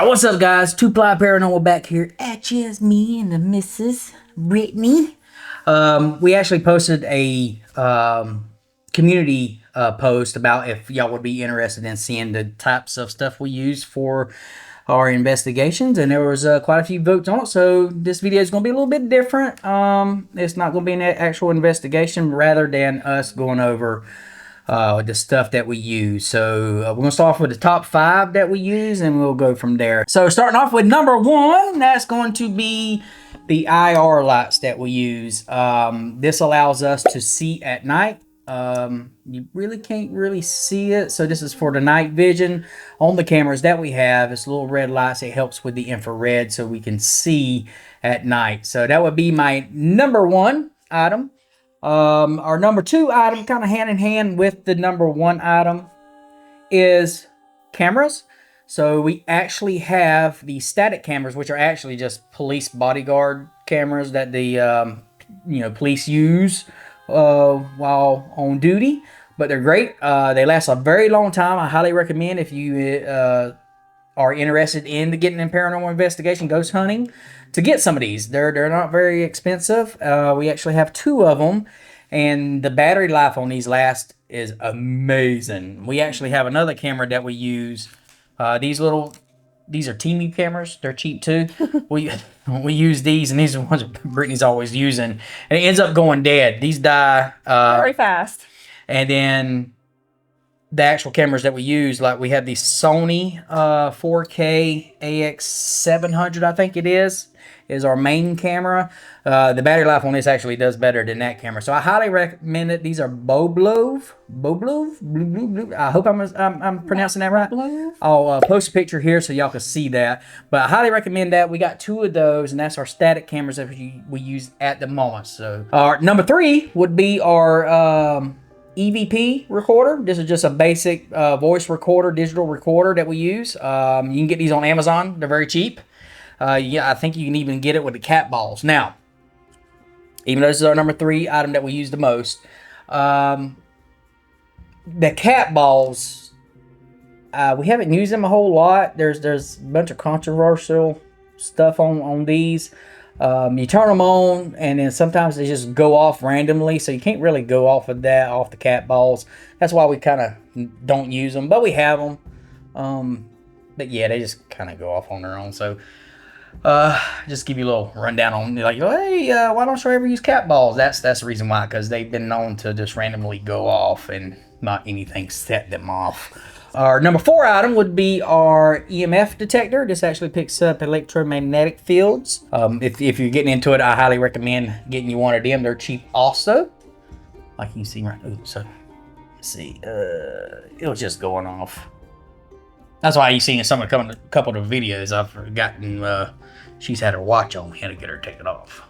Alright, what's up guys? Two-Ply Paranormal back here at you. It's me and the Mrs. Brittany. We actually posted a community post about if y'all would be interested in seeing the types of stuff we use for our investigations, and there was quite a few votes on it, so this video is going to be a little bit different. It's not going to be an actual investigation rather than us going over the stuff that we use. So we're going to start off with the top 5 that we use, and we'll go from there. So starting off with number 1, that's going to be the IR lights that we use. This allows us to see at night. You really can't really see it, so this is for the night vision on the cameras that we have. It's little red lights. It helps with the infrared so we can see at night. So that would be my number 1 item. Our number 2 item, kind of hand in hand with the number 1 item, is cameras. So we actually have the static cameras, which are actually just police bodyguard cameras that the police use while on duty. But they're great. They last a very long time. I highly recommend, if you are interested in getting in paranormal investigation, ghost hunting, to get some of these. They're not very expensive. We actually have 2 of them, and the battery life on these is amazing. We actually have another camera that we use. These are Temu cameras. They're cheap too. we use these, and these are the ones that Brittany's always using, and it ends up going dead. These die very fast. And then the actual cameras that we use, like we have the Sony 4K AX700, I think it is our main camera. The battery life on this actually does better than that camera, so I highly recommend it. These are Boblov. I hope I'm pronouncing that right. I'll post a picture here so y'all can see that, but I highly recommend that. We got 2 of those, and that's our static cameras that we use at the moment. So our number 3 would be our EVP recorder. This is just a basic voice recorder, digital recorder that we use. You can get these on Amazon. They're very cheap. Yeah, I think you can even get it with the cat balls. Now, even though this is our number 3 item that we use the most, the cat balls, we haven't used them a whole lot. There's a bunch of controversial stuff on these. You turn them on, and then sometimes they just go off randomly, so you can't really go off of that, off the cat balls. That's why we kind of don't use them, but we have them. But yeah, they just kind of go off on their own. So just give you a little rundown on, like, hey, why don't you ever use cat balls? That's the reason why, because they've been known to just randomly go off and not anything set them off. Our number 4 item would be our EMF detector. This actually picks up electromagnetic fields. If you're getting into it, I highly recommend getting you one of them. They're cheap also. Like you can see right. Ooh, so let's see. It was just going off. That's why you see in some of a couple of videos I've forgotten. She's had her watch on. Had to get her to take it off.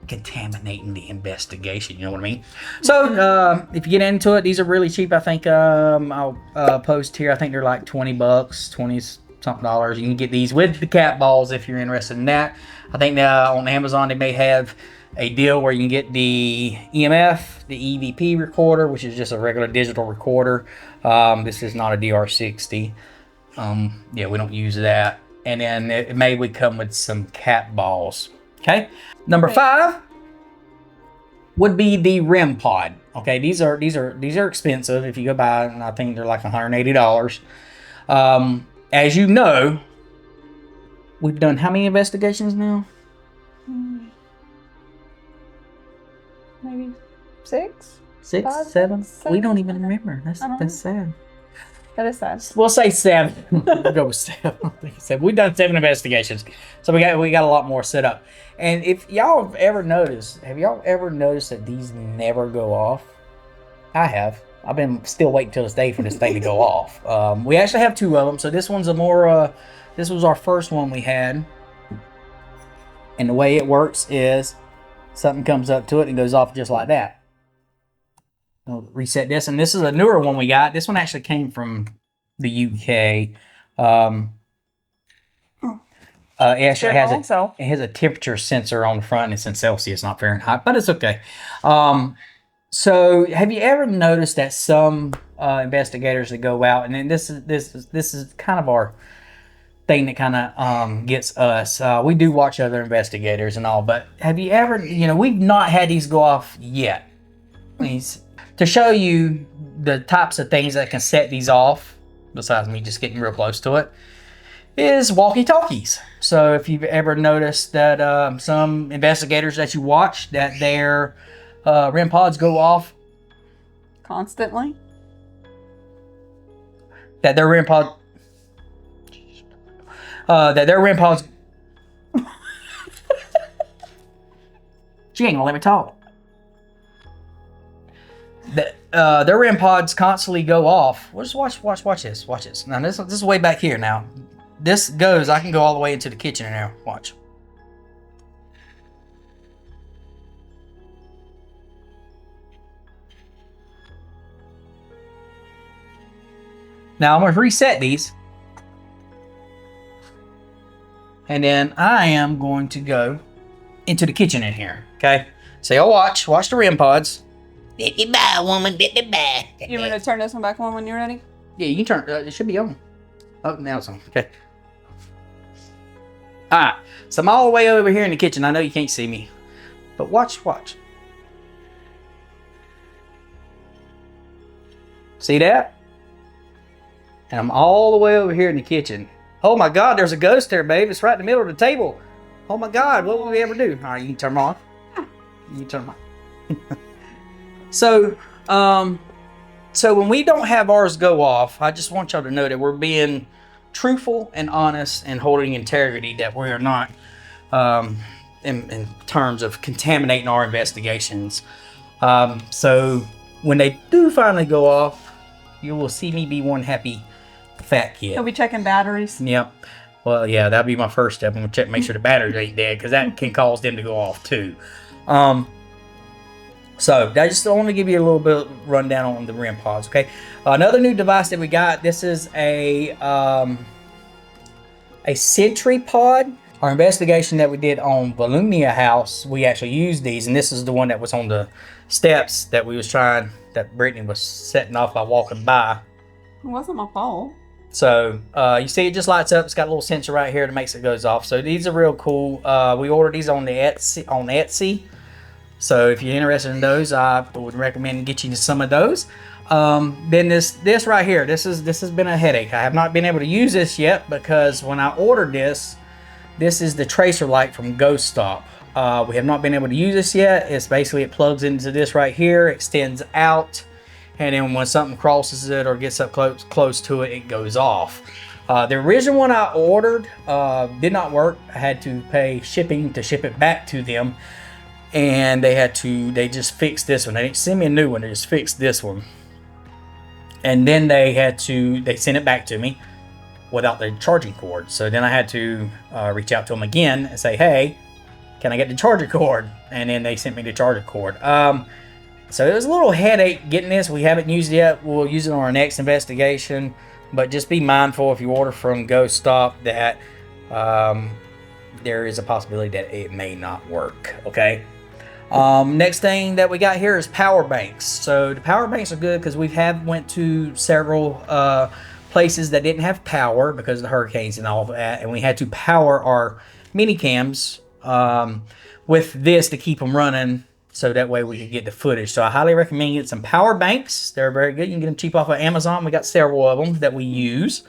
Contaminating the investigation, you know what I mean? So if you get into it, these are really cheap. I think I'll post here. I think they're like $20, 20 something dollars. You can get these with the cat balls if you're interested in that. I think on Amazon they may have a deal where you can get the EMF, the EVP recorder, which is just a regular digital recorder. This is not a DR60. Yeah, we don't use that. And then it may come with some cat balls. Okay. Number 5 would be the REM pod. Okay, these are expensive. If you go buy, and I think they're like $180. As you know, we've done how many investigations now? Maybe 6? 6, 5, 7? 7? We don't even remember. That's sad. That is sad. We'll say 7. We'll go with 7. I think it's 7. We've done 7 investigations, so we got a lot more set up. And if y'all have ever noticed, that these never go off? I have. I've been still waiting till this day for this thing to go off. We actually have 2 of them, so this one's a more. This was our first one we had, and the way it works is something comes up to it and goes off just like that. I'll reset this, and this is a newer one we got. This one actually came from the UK. It actually has a temperature sensor on the front, and it's in Celsius, not Fahrenheit, but it's okay. So have you ever noticed that some investigators that go out, and then this is kind of our thing that kind of gets us. We do watch other investigators and all, but have you ever, we've not had these go off yet. To show you the types of things that can set these off, besides me just getting real close to it, is walkie-talkies. So if you've ever noticed that some investigators that you watch, that their REM pods go off Constantly? that their REM pods she ain't gonna let me talk. Their REM pods constantly go off. Well, just watch this. Now this is way back here now. This goes, I can go all the way into the kitchen now. Watch. Now I'm gonna reset these. And then I am going to go into the kitchen in here, okay? So y'all watch the REM pods. Bye, woman. Bye. You want me to turn this one back on when you're ready? Yeah, you can turn, it should be on. Oh, now it's on, okay. All right, so I'm all the way over here in the kitchen. I know you can't see me, but watch. See that? And I'm all the way over here in the kitchen. Oh my God, there's a ghost there, babe. It's right in the middle of the table. Oh my God, what will we ever do? All right, you can turn them off. You can turn them off. So when we don't have ours go off, I just want y'all to know that we're being truthful and honest and holding integrity, that we are not in terms of contaminating our investigations. So when they do finally go off, you will see me be one happy fat kid. He'll be checking batteries. Yep. Well, yeah, that'll be my first step. I'm gonna make sure the batteries ain't dead, because that can cause them to go off too. So I just want to give you a little bit of rundown on the REM pods. Okay, another new device that we got. This is a Sentry pod. Our investigation that we did on Volumnia House, we actually used these, and this is the one that was on the steps that we was trying, that Brittany was setting off by walking by. It wasn't my fault. So you see it just lights up. It's got a little sensor right here that makes it goes off. So these are real cool. We ordered these on the Etsy. So if you're interested in those, I would recommend getting you some of those. Then this right here, this has been a headache. I have not been able to use this yet, because when I ordered this is the tracer light from Ghost Stop. We have not been able to use this yet. It's basically, it plugs into this right here, extends out, and then when something crosses it or gets up close to it, it goes off. The original one I ordered did not work. I had to pay shipping to ship it back to them, and they just fixed this one. They didn't send me a new one, they just fixed this one. And then they sent it back to me without the charging cord. So then I had to reach out to them again and say, hey, can I get the charger cord? And then they sent me the charger cord. So it was a little headache getting this. We haven't used it yet. We'll use it on our next investigation. But just be mindful, if you order from Ghost Stop, that there is a possibility that it may not work, okay? Next thing that we got here is power banks. So the power banks are good because we went to several places that didn't have power because of the hurricanes and all of that, and we had to power our mini cams with this to keep them running, so that way we could get the footage. So I highly recommend getting some power banks. They're very good. You can get them cheap off of Amazon. We got several of them that we use.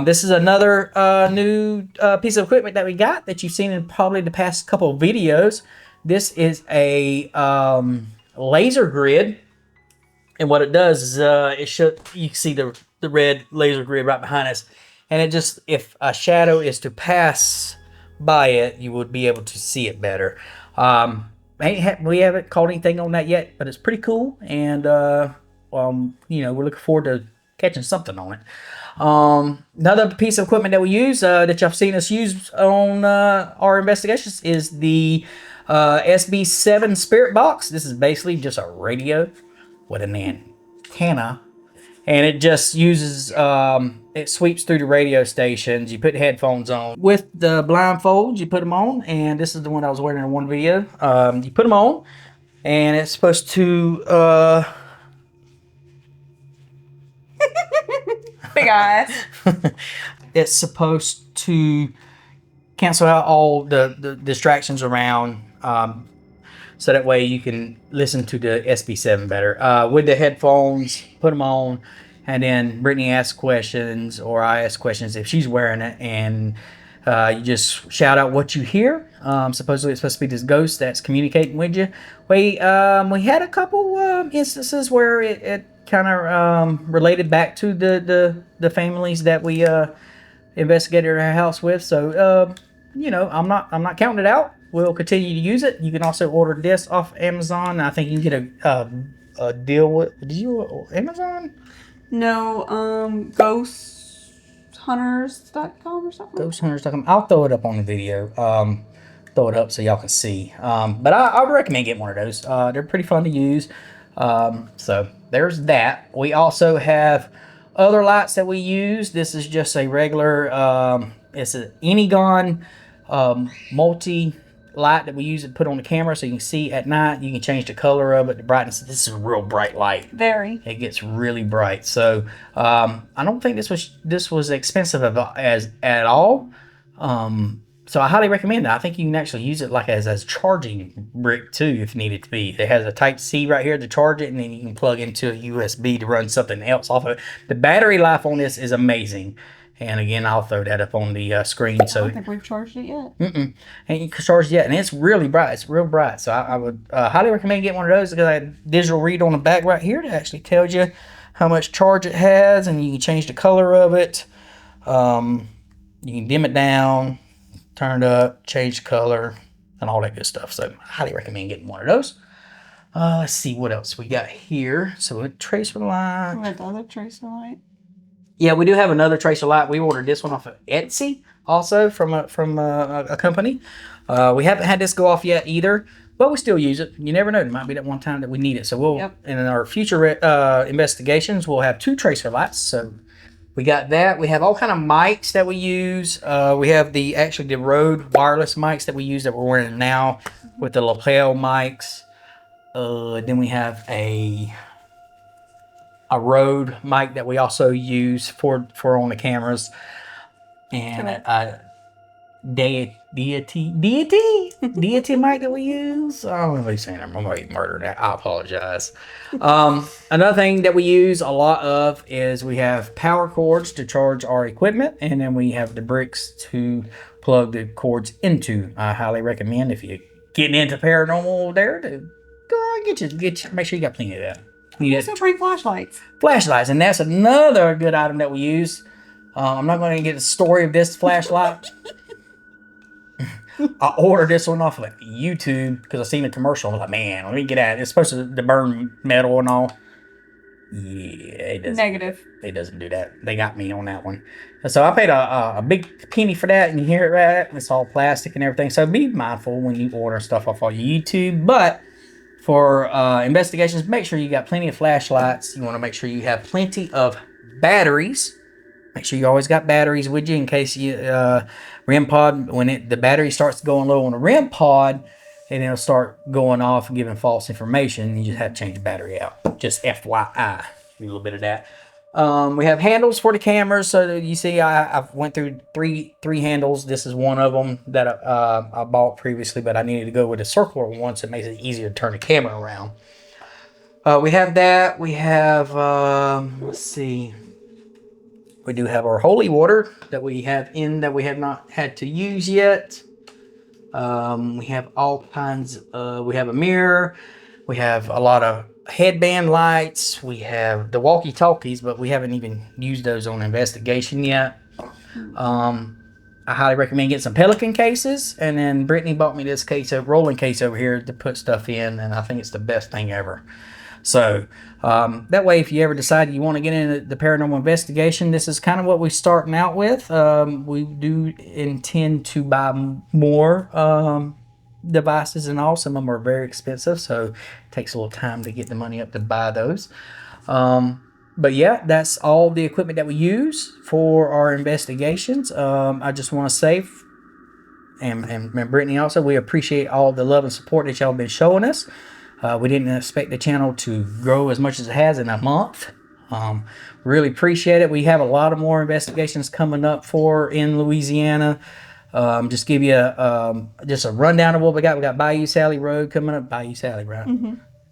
This is another new piece of equipment that we got that you've seen in probably the past couple of videos. This is a laser grid, and what it does is you can see the red laser grid right behind us, and it just, if a shadow is to pass by it, you would be able to see it better. We haven't caught anything on that yet, but it's pretty cool, and we're looking forward to catching something on it. Another piece of equipment that we use, that y'all seen us use on our investigations, is the SB7 Spirit Box. This is basically just a radio with an antenna, and it just uses, it sweeps through the radio stations. You put headphones on. With the blindfolds, you put them on, and this is the one I was wearing in one video. You put them on, and it's supposed to... Big eyes. it's supposed to cancel out all the distractions around, so that way you can listen to the SB7 better. With the headphones, put them on, and then Brittany asks questions, or I ask questions if she's wearing it, and you just shout out what you hear. Supposedly it's supposed to be this ghost that's communicating with you. We had a couple instances where it kind of related back to the families that we investigated our house with. So I'm not counting it out. We'll continue to use it. You can also order this off Amazon. I think you can get a deal with. Did you Amazon? No, ghosthunters.com or something. Ghosthunters.com. I'll throw it up on the video. Throw it up so y'all can see. But I would recommend getting one of those. They're pretty fun to use. So there's that. We also have other lights that we use. This is just a regular. It's an Anygon multi light that we use to put on the camera so you can see at night. You can change the color of it, the brightness. This is a real bright light. Very. It gets really bright. So I don't think this was expensive at all. So I highly recommend it. I think you can actually use it like as a charging brick too if needed to be. It has a Type C right here to charge it, and then you can plug into a USB to run something else off of it. The battery life on this is amazing. And again, I'll throw that up on the screen. So I don't think we've charged it yet. And you can charge it yet, and it's really bright. It's real bright. So I would highly recommend getting one of those because I have digital read on the back right here that actually tells you how much charge it has, and you can change the color of it. You can dim it down, turn it up, change the color, and all that good stuff. So I highly recommend getting one of those. Let's see what else we got here. So a tracer light. We had the other tracer light. Yeah, we do have another tracer light. We ordered this one off of Etsy, also from a company. We haven't had this go off yet either, but we still use it. You never know; it might be that one time that we need it. So we'll, in our future investigations, we'll have 2 tracer lights. So we got that. We have all kind of mics that we use. We have the Rode wireless mics that we use that we're wearing now with the lapel mics. Then we have a Rode mic that we also use for on the cameras, and a deity mic that we use. I don't know what he's saying. I'm gonna be murdering that. I apologize. Another thing that we use a lot of is we have power cords to charge our equipment, and then we have the bricks to plug the cords into. I highly recommend if you're getting into paranormal there to go get you make sure you got plenty of that. We also bring flashlights. Flashlights, and that's another good item that we use. I'm not going to get the story of this flashlight. I ordered this one off of YouTube because I seen a commercial. I was like, man, let me get at it. It's supposed to burn metal and all. Yeah, it doesn't. Negative. It doesn't do that. They got me on that one. So I paid a big penny for that, and you hear it right? It's all plastic and everything. So be mindful when you order stuff off of YouTube. But for investigations, make sure you got plenty of flashlights. You want to make sure you have plenty of batteries. Make sure you always got batteries with you in case you REM pod, when the battery starts going low on the REM pod, and it'll start going off and giving false information. You just have to change the battery out. Just FYI, a little bit of that. We have handles for the cameras. So you see, I've went through three handles. This is one of them that I bought previously, but I needed to go with a circular one, so it makes it easier to turn the camera around. We have that. We have, let's see. We do have our holy water that we have not had to use yet. We have all kinds. We have a mirror. We have a lot of headband lights. We have the walkie-talkies, but we haven't even used those on investigation yet. I highly recommend getting some Pelican cases. And then Brittany bought me this rolling case over here to put stuff in, and I think it's the best thing ever. So that way, if you ever decide you want to get into the paranormal investigation, this is kind of what we're starting out with. We do intend to buy more devices and all. Some of them are very expensive, so it takes a little time to get the money up to buy those. But yeah, that's all the equipment that we use for our investigations. I just want to say, and Brittany also, we appreciate all the love and support that y'all been showing us. We didn't expect the channel to grow as much as it has in a month. Really appreciate it. We have a lot of more investigations coming up in Louisiana. Just give you just a rundown of what we got. We got Bayou Sally Road coming up. Bayou Sally, right?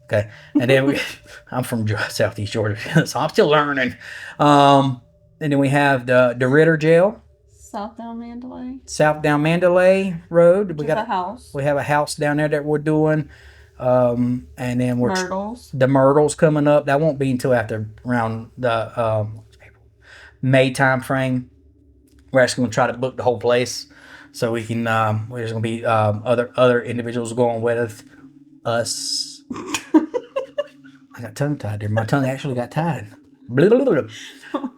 Okay. And then I'm from Southeast Georgia, so I'm still learning. And then we have the Ritter Jail. South down Mandalay. South down Mandalay Road. We got a house. We have a house down there that we're doing. And then we're Myrtles. The Myrtles coming up. That won't be until after around the May time frame. We're actually going to try to book the whole place so we can. There's going to be other individuals going with us. I got tongue tied there. My tongue actually got tied. Blah, blah, blah, blah.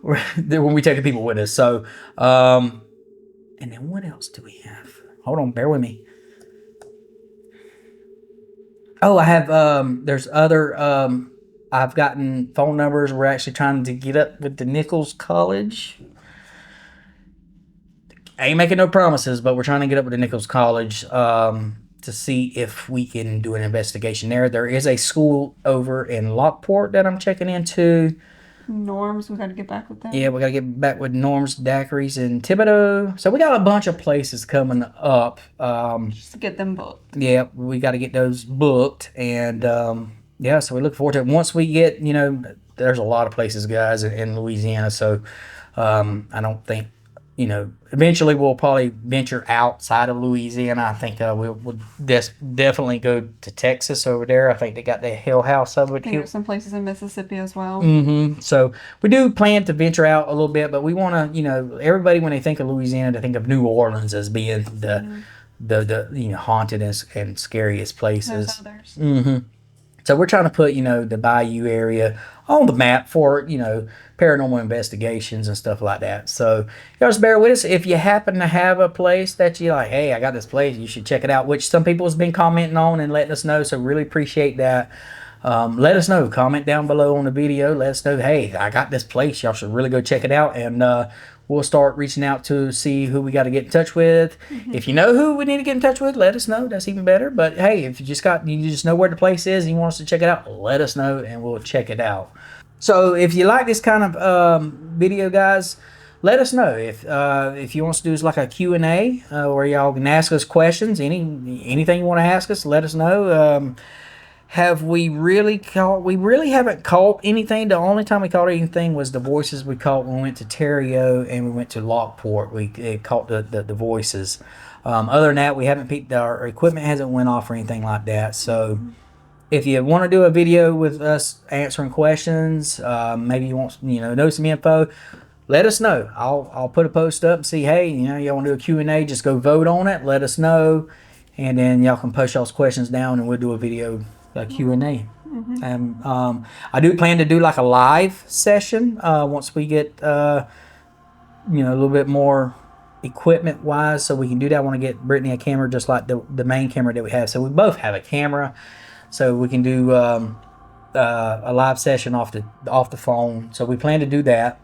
When we take the people with us. So, and then what else do we have? Hold on, bear with me. Oh, I have, there's other, I've gotten phone numbers. We're actually trying to get up with the Nichols College. I ain't making no promises, but we're trying to get up with the Nichols College to see if we can do an investigation there. There is a school over in Lockport that I'm checking into. Norms, we got to get back with them. Yeah, we got to get back with Norm's Daiquiris in Thibodaux. So we got a bunch of places coming up. Just to get them booked. Yeah, we got to get those booked. And yeah, so we look forward to it. Once we get, there's a lot of places, guys, in Louisiana. So I don't think, eventually we'll probably venture outside of Louisiana. I think we'll definitely go to Texas over there. I think they got the Hill House over I think there's some places in Mississippi as well. So we do plan to venture out a little bit, but we want to, everybody, when they think of Louisiana, they think of New Orleans as being the haunted and scariest places. There's others. So we're trying to put, the Bayou area on the map for, paranormal investigations and stuff like that. So y'all just bear with us. If you happen to have a place that you're like, hey, I got this place, you should check it out, which some people has been commenting on and letting us know. So really appreciate that. Let us know. Comment down below on the video. Let us know, hey, I got this place. Y'all should really go check it out. And we'll start reaching out to see who we got to get in touch with. If you know who we need to get in touch with, let us know. That's even better. But hey, if you just know where the place is and you want us to check it out, let us know and we'll check it out. So if you like this kind of video, guys, let us know. If you want us to do is like a Q&A where y'all can ask us questions, anything you want to ask us, let us know. Have we really caught? We really haven't caught anything. The only time we caught anything was the voices we caught when we went to Terrio and we went to Lockport. We caught the voices. Other than that, we haven't peeped. Our equipment hasn't went off or anything like that. So if you want to do a video with us answering questions, maybe you want know some info, let us know. I'll put a post up and see, hey, y'all want to do a Q&A, just go vote on it. Let us know, and then y'all can post y'all's questions down, and we'll do a video. Q&A. And I do plan to do like a live session once we get a little bit more equipment wise, so we can do that. I want to get Brittany a camera just like the main camera that we have, so we both have a camera, so we can do a live session off the phone. So we plan to do that.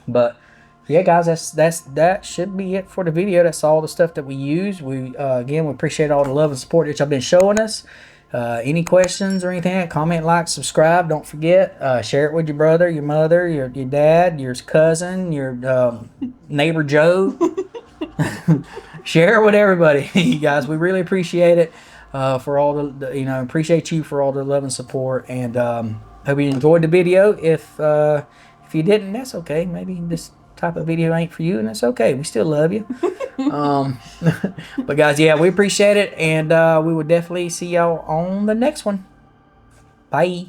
But yeah, guys, that should be it for the video. That's all the stuff that we use. We again, we appreciate all the love and support that y'all been showing us. Any questions or anything, comment, like, subscribe. Don't forget, share it with your brother, your mother, your dad, your cousin, your neighbor Joe. Share it with everybody. You guys, we really appreciate it for all the appreciate you for all the love and support, and hope you enjoyed the video. If you didn't, that's okay. Maybe this type of video ain't for you, and that's okay. We still love you. But guys, yeah, we appreciate it, and we will definitely see y'all on the next one. Bye.